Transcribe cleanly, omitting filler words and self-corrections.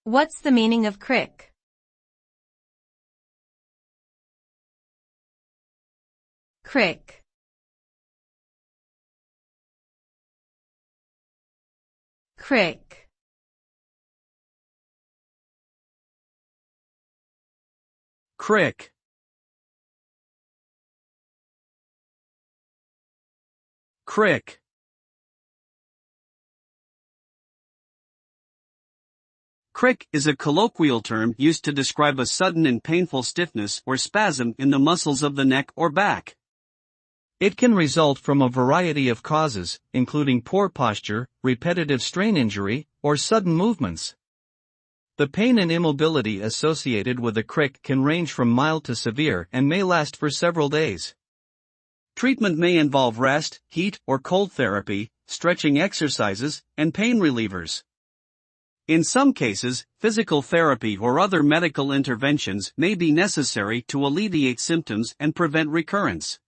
What's the meaning of crick? Crick. Crick. Crick. Crick. Crick is a colloquial term used to describe a sudden and painful stiffness or spasm in the muscles of the neck or back. It can result from a variety of causes, including poor posture, repetitive strain injury, or sudden movements. The pain and immobility associated with a crick can range from mild to severe and may last for several days. Treatment may involve rest, heat or cold therapy, stretching exercises, and pain relievers. In some cases, physical therapy or other medical interventions may be necessary to alleviate symptoms and prevent recurrence.